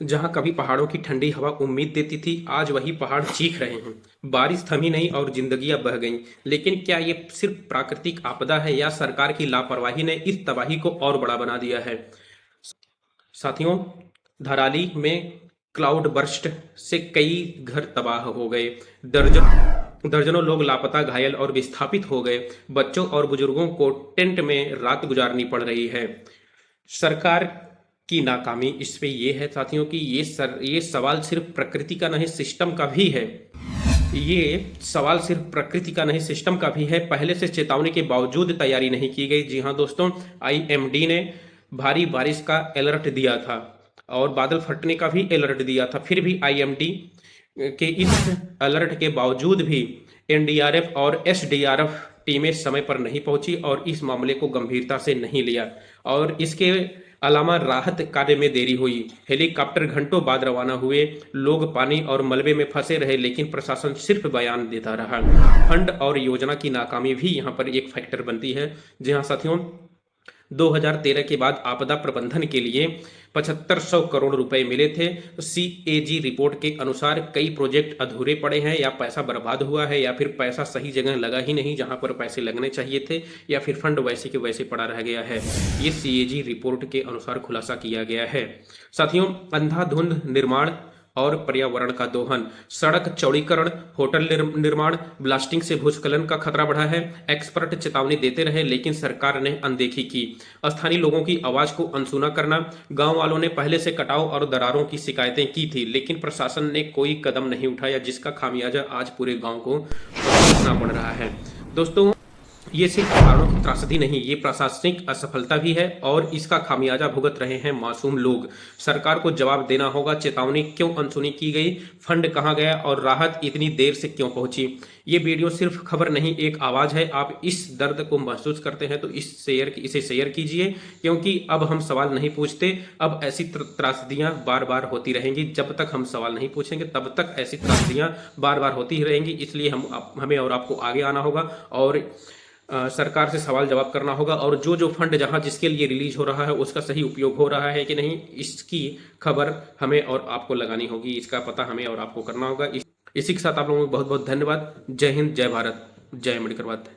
जहां कभी पहाड़ों की ठंडी हवा उम्मीद देती थी, आज वही पहाड़ चीख रहे हैं। बारिश थमी नहीं और जिंदगियां बह गईं। लेकिन क्या ये सिर्फ प्राकृतिक आपदा है या सरकार की लापरवाही ने इस तबाही को और बड़ा बना दिया है? साथियों, धराली में क्लाउड बर्स्ट से कई घर तबाह हो गए। दर्जनों लोग लापता, घायल और विस्थापित हो गए। बच्चों और बुजुर्गों को टेंट में रात गुजारनी पड़ रही है। सरकार की नाकामी इस पे ये है साथियों कि ये सवाल सिर्फ प्रकृति का नहीं, सिस्टम का भी है। ये सवाल सिर्फ प्रकृति का नहीं, सिस्टम का भी है। पहले से चेतावनी के बावजूद तैयारी नहीं की गई। जी हाँ दोस्तों, आईएमडी ने भारी बारिश का अलर्ट दिया था और बादल फटने का भी अलर्ट दिया था। फिर भी आईएमडी के इस अलर्ट के बावजूद भी एनडीआरएफ और एसडीआरएफ टीमें समय पर नहीं पहुंची और इस मामले को गंभीरता से नहीं लिया। और इसके अलावा राहत कार्य में देरी हुई। हेलीकॉप्टर घंटों बाद रवाना हुए। लोग पानी और मलबे में फंसे रहे, लेकिन प्रशासन सिर्फ बयान देता रहा। फंड और योजना की नाकामी भी यहाँ पर एक फैक्टर बनती है। जी हाँ साथियों, 2013 के बाद आपदा प्रबंधन के लिए 7500 करोड़ रुपए मिले थे। सीएजी रिपोर्ट के अनुसार कई प्रोजेक्ट अधूरे पड़े हैं, या पैसा बर्बाद हुआ है, या फिर पैसा सही जगह लगा ही नहीं जहां पर पैसे लगने चाहिए थे, या फिर फंड वैसे के वैसे पड़ा रह गया है। ये सीएजी रिपोर्ट के अनुसार खुलासा किया गया है। साथियों, अंधाधुंध निर्माण और पर्यावरण का दोहन, सड़क चौड़ीकरण, होटल निर्माण, ब्लास्टिंग से भूस्खलन का खतरा बढ़ा है। एक्सपर्ट चेतावनी देते रहे, लेकिन सरकार ने अनदेखी की। स्थानीय लोगों की आवाज को अनसुना करना, गांव वालों ने पहले से कटाव और दरारों की शिकायतें की थी, लेकिन प्रशासन ने कोई कदम नहीं उठाया, जिसका खामियाजा आज पूरे गांव को भुगतना पड़ रहा है। दोस्तों, ये सिर्फ पहाड़ों की त्रासदी नहीं, ये प्रशासनिक असफलता भी है और इसका खामियाजा भुगत रहे हैं मासूम लोग। सरकार को जवाब देना होगा, चेतावनी क्यों अनसुनी की गई, फंड कहां गया और राहत इतनी देर से क्यों पहुंची। ये वीडियो सिर्फ खबर नहीं, एक आवाज है। आप इस दर्द को महसूस करते हैं तो इसे शेयर कीजिए, क्योंकि अब हम सवाल नहीं पूछते। अब ऐसी त्रासदियां बार बार होती रहेंगी। जब तक हम सवाल नहीं पूछेंगे तब तक ऐसी त्रासदियां बार बार होती ही रहेंगी। इसलिए हमें और आपको आगे आना होगा और सरकार से सवाल जवाब करना होगा, और जो फंड जहां जिसके लिए रिलीज हो रहा है उसका सही उपयोग हो रहा है कि नहीं, इसकी खबर हमें और आपको लगानी होगी। इसका पता हमें और आपको करना होगा। इसी के साथ आप लोगों को बहुत बहुत धन्यवाद। जय हिंद, जय भारत, जय अम्बेडकरवाद।